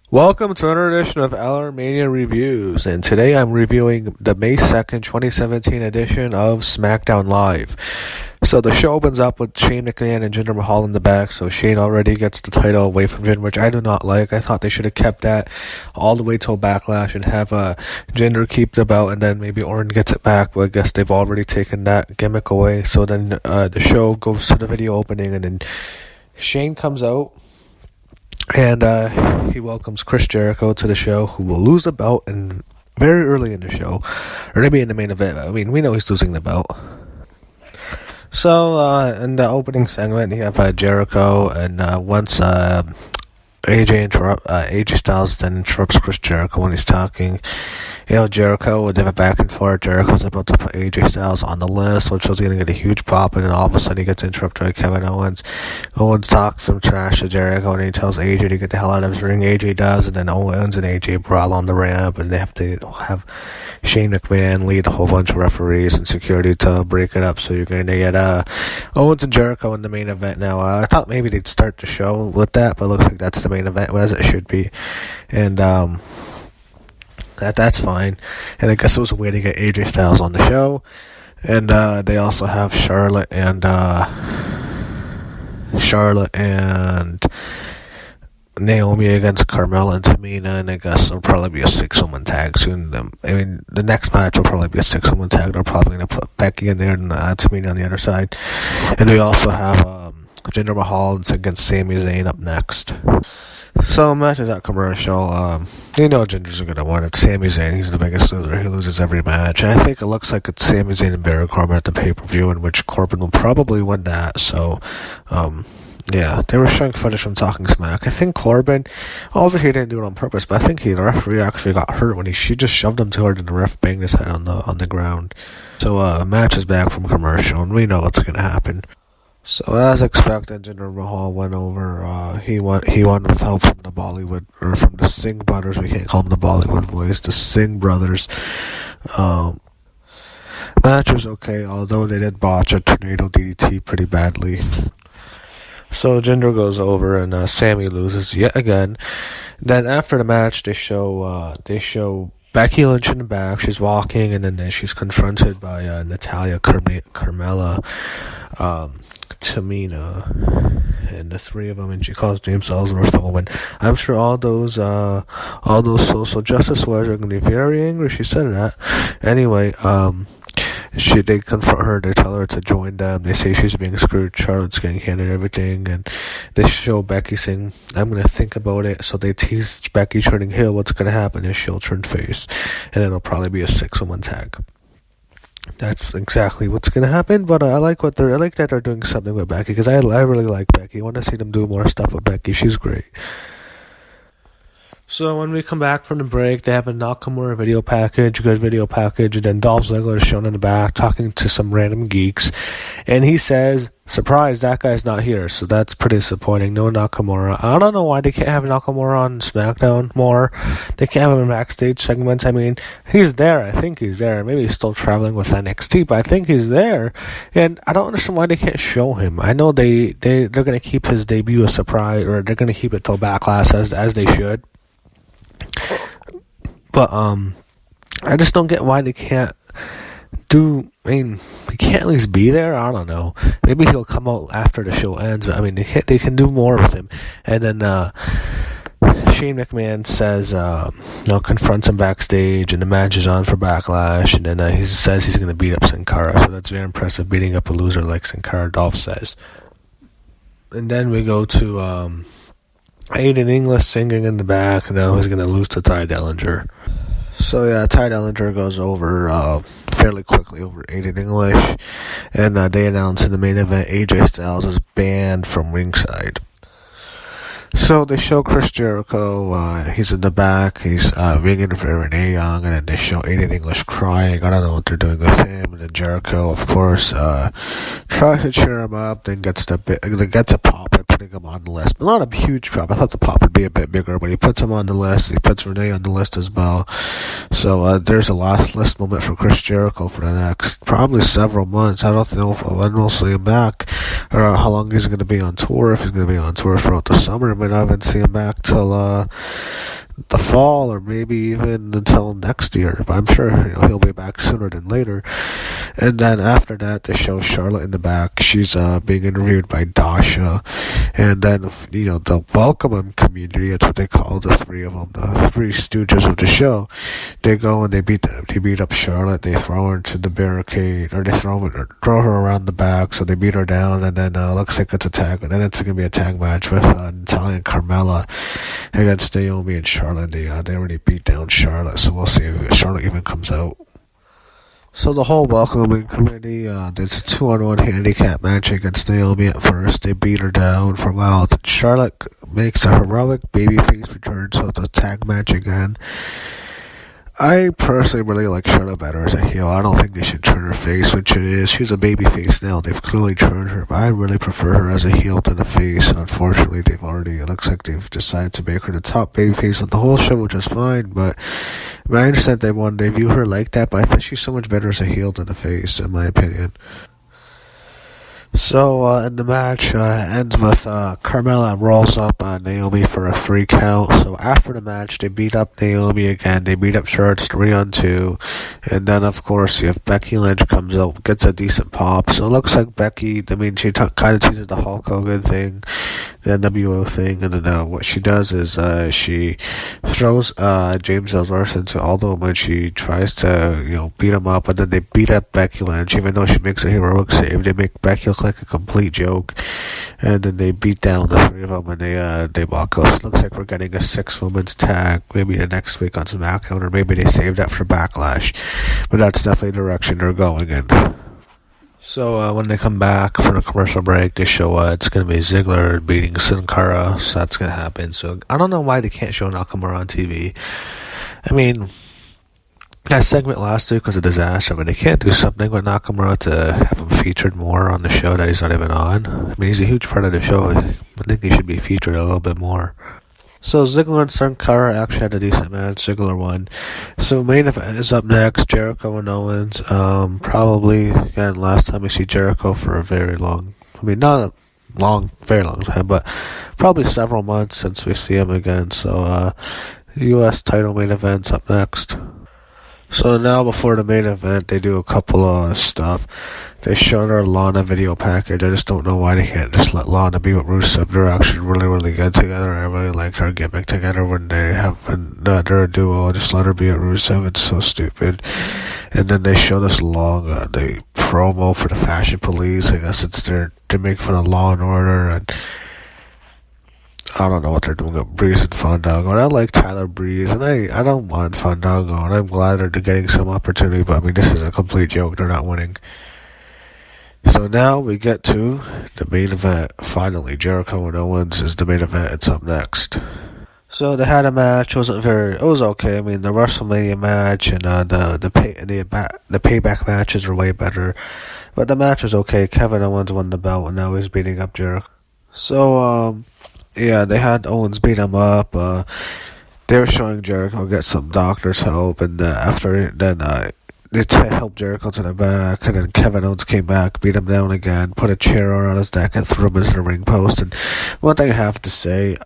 Welcome to another edition of LRMania Reviews, and today I'm reviewing the May 2nd, 2017 edition of Smackdown Live. So the show opens up with Shane McMahon and Jinder Mahal in the back, so Shane already gets the title away from Jinder, which I do not like. I thought they should have kept that all the way till Backlash and have Jinder keep the belt, and then maybe Orton gets it back, but I guess they've already taken that gimmick away. So then the show goes to the video opening, and then Shane comes out. And he welcomes Chris Jericho to the show, who will lose the belt very early in the show, or maybe in the main event. I mean, we know he's losing the belt. So in the opening segment, you have Jericho, and once AJ Styles then interrupts Chris Jericho when he's talking. Jericho would have a back and forth. Jericho's about to put AJ Styles on the list, which was going to get a huge pop, and then all of a sudden he gets interrupted by Kevin Owens. Owens talks some trash to Jericho, and he tells AJ to get the hell out of his ring. AJ does, and then Owens and AJ brawl on the ramp, and they have to have Shane McMahon lead a whole bunch of referees and security to break it up. So you're going to get Owens and Jericho in the main event now. I thought maybe they'd start the show with that, but it looks like that's the main event, as it should be. And that's fine. And I guess it was a way to get AJ Styles on the show. And they also have Charlotte and Naomi against Carmella and Tamina, and I guess it'll probably be a 6-woman tag soon. I mean, the next match will probably be a 6-woman tag. They're probably going to put Becky in there and Tamina on the other side. And we also have Jinder Mahal against Sami Zayn up next. So matches at commercial. Jinder's going to win. It's Sami Zayn. He's the biggest loser. He loses every match. And I think it looks like it's Sami Zayn and Baron Corbin at the pay-per-view, in which Corbin will probably win that. So, yeah, they were showing footage from Talking Smack. I think Corbin, obviously he didn't do it on purpose, but I think the referee actually got hurt when she just shoved him to her, and the ref banged his head on the ground. So, match is back from commercial, and we know what's going to happen. So as expected, Jinder Mahal went over. He won with help from the Bollywood, or from the Singh brothers. We can't call them the Bollywood boys. The Singh brothers. Match was okay, although they did botch a tornado DDT pretty badly. So Jinder goes over, and Sami loses yet again. Then after the match, they show Becky Lynch in the back. She's walking, and then she's confronted by Natalya, Carmella, Tamina, and the three of them, and she calls James Ellsworth the woman. I'm sure all those social justice lawyers are going to be very angry. She said that. Anyway, they confront her. They tell her to join them. They say she's being screwed. Charlotte's getting handed everything, and they show Becky saying, "I'm going to think about it." So they tease Becky turning heel. What's going to happen is she'll turn face, and it'll probably be a 6-woman tag. That's exactly what's going to happen, but I like that they're doing something with Becky, because I really like Becky. I want to see them do more stuff with Becky. She's great. So when we come back from the break, they have a Nakamura video package, good video package, and then Dolph Ziggler is shown in the back talking to some random geeks, and he says, "Surprise, that guy's not here." So that's pretty disappointing. No Nakamura. I don't know why they can't have Nakamura on SmackDown more. They can't have him in backstage segments. I mean, he's there. I think he's there. Maybe he's still traveling with NXT, but I think he's there, and I don't understand why they can't show him. I know they're going to keep his debut a surprise, or they're going to keep it till Backlash, as they should. But I just don't get why they can't he can't at least be there. I don't know. Maybe he'll come out after the show ends. But I mean, they can do more with him. And then Shane McMahon says, confronts him backstage, and the match is on for Backlash. And then he says he's going to beat up Sin Cara. So that's very impressive, beating up a loser like Sin Cara, Dolph says. And then we go to Aiden English singing in the back. Now he's going to lose to Ty Dillinger. So yeah, Ty Dillinger goes over fairly quickly over Aiden English, and they announce in the main event AJ Styles is banned from ringside. So they show Chris Jericho, he's in the back, he's ringing for Renee Young, and then they show Aiden English crying. I don't know what they're doing with him. And then Jericho, of course, tries to cheer him up, then gets a pop by putting him on the list. But not a huge pop. I thought the pop would be a bit bigger, but he puts him on the list. He puts Renee on the list as well. So there's a last list moment for Chris Jericho for the next probably several months. I don't know when we'll see him back, or how long he's going to be on tour. If he's going to be on tour throughout the summer, we might not even see him back till the fall or maybe even until next year. But I'm sure he'll be back sooner than later. And then after that, they show Charlotte in the back. She's being interviewed by Dasha, and then the Welcome Him community. That's what they call the three of them, the three stooges of the show. They go and they beat up Charlotte. They throw her into the barricade, or they throw her around the back. So they beat her down, and then looks like it's a tag. And then it's gonna be a tag match with Natalya and Carmella against Naomi and Charlotte. They already beat down Charlotte, so we'll see if Charlotte even comes out. So the whole welcoming committee, there's a 2-on-1 handicap match against Naomi at first. They beat her down for a while. Then Charlotte makes a heroic babyface return, so it's a tag match again. I personally really like Charlotte better as a heel. I don't think they should turn her face, which it is. She's a babyface now. They've clearly turned her, but I really prefer her as a heel than a face. And unfortunately, it looks like they've decided to make her the top babyface on the whole show, which is fine. But I understand they want to debut her like that, but I think she's so much better as a heel than a face, in my opinion. So, in the match, ends with, Carmella rolls up on Naomi for a 3 count. So after the match, they beat up Naomi again. They beat up Charlotte 3-on-2. And then, of course, you have Becky Lynch comes out, gets a decent pop. So it looks like Becky, she kind of teases the Hulk Hogan thing, the NWO thing. And then, what she does is, she throws, James Ellsworth into all the when she tries to, beat him up. And then they beat up Becky Lynch, even though she makes a heroic save. They make Becky look like a complete joke, and then they beat down the three of them, and they walk out. So it looks like we're getting a 6-women's tag, maybe the next week on Smackdown, or maybe they saved that for Backlash, but that's definitely the direction they're going in. So when they come back from the commercial break, they show it's going to be Ziggler beating Sin Cara, so that's going to happen. So I don't know why they can't show Nakamura on TV. I mean, that segment last week was a disaster. I mean, they can't do something with Nakamura to have him featured more on the show that he's not even on. I mean, he's a huge part of the show. I think he should be featured a little bit more. So Ziggler and Sin Cara actually had a decent match. Ziggler won. So main event is up next, Jericho and Owens. Probably, again, last time we see Jericho for a very long, not a very long time, but probably several months since we see him again. So, U.S. title main event's up next. So now before the main event, they do a couple of stuff. They showed our Lana video package. I just don't know why they can't just let Lana be with Rusev. They're actually really, really good together. I really liked her gimmick together when they're a duo. Just let her be with Rusev. It's so stupid. And then they showed us long the promo for the Fashion Police. I guess it's to make fun of Law and Order, and I don't know what they're doing with Breeze and Fandango. And I like Tyler Breeze, and I don't mind Fandango, and I'm glad they're getting some opportunity, but I mean, this is a complete joke. They're not winning. So now we get to the main event. Finally, Jericho and Owens is the main event. It's up next. So they had a match. It was okay. I mean, the WrestleMania match and the payback matches were way better, but the match was okay. Kevin Owens won the belt, and now he's beating up Jericho. So yeah, they had Owens beat him up. They were showing Jericho get some doctor's help, and they helped Jericho to the back, and then Kevin Owens came back, beat him down again, put a chair around his neck, and threw him into the ring post. And one thing I have to say,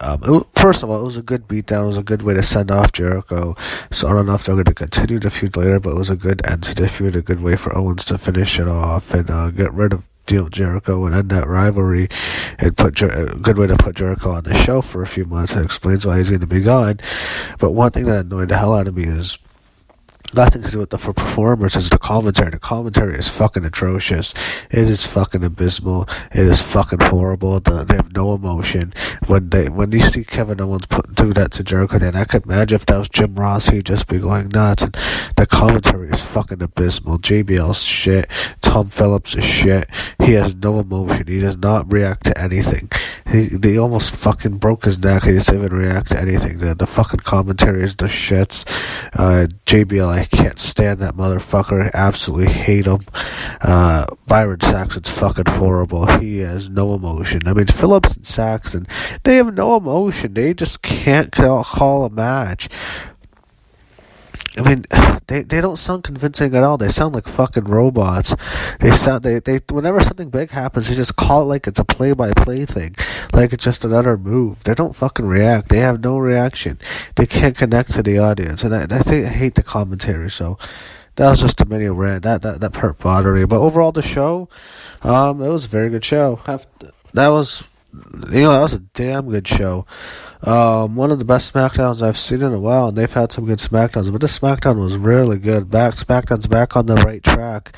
first of all, it was a good beatdown. It was a good way to send off Jericho. So I don't know if they're going to continue the feud later, but it was a good end to the feud, a good way for Owens to finish it off and get rid of Jericho and end that rivalry, and a good way to put Jericho on the show for a few months. And explains why he's going to be gone. But one thing that annoyed the hell out of me is nothing to do with the performers, is the commentary. The commentary is fucking atrocious. It is fucking abysmal. It is fucking horrible. They have no emotion. When you see Kevin Owens do that to Jericho, then I could imagine if that was Jim Ross, he'd just be going nuts. And the commentary is fucking abysmal. JBL's shit. Tom Phillips is shit. He has no emotion. He does not react to anything. They almost fucking broke his neck. He doesn't even react to anything. The fucking commentary is the shits. JBL, I can't stand that motherfucker. I absolutely hate him. Byron Saxon's fucking horrible. He has no emotion. I mean, Phillips and Saxon, they have no emotion. They just can't call a match. I mean, they don't sound convincing at all. They sound like fucking robots. They whenever something big happens, they just call it like it's a play-by-play thing, like it's just another move. They don't fucking react. They have no reaction. They can't connect to the audience, and I hate the commentary. So that was just a mini rant. That part bothered me. But overall, the show, it was a very good show. That was. That was a damn good show. One of the best Smackdowns I've seen in a while, and they've had some good Smackdowns, but this Smackdown was really good. Smackdown's back on the right track.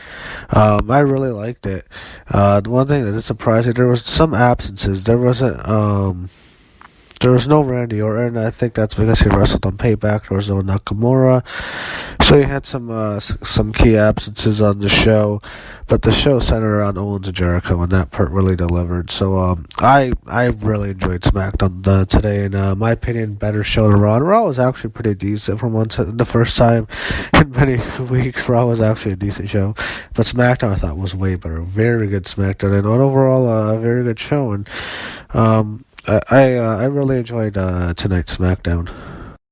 I really liked it. The one thing that did surprise me, there was some absences. There was no Randy Orton. I think that's because he wrestled on Payback. There was no Nakamura. So you had some key absences on the show, but the show centered around Owens and Jericho, and that part really delivered. So I really enjoyed SmackDown today. In my opinion, better show than Raw. And Raw was actually pretty decent for the first time in many weeks. Raw was actually a decent show, but SmackDown I thought was way better. Very good SmackDown, and overall a very good show. And I really enjoyed tonight's SmackDown.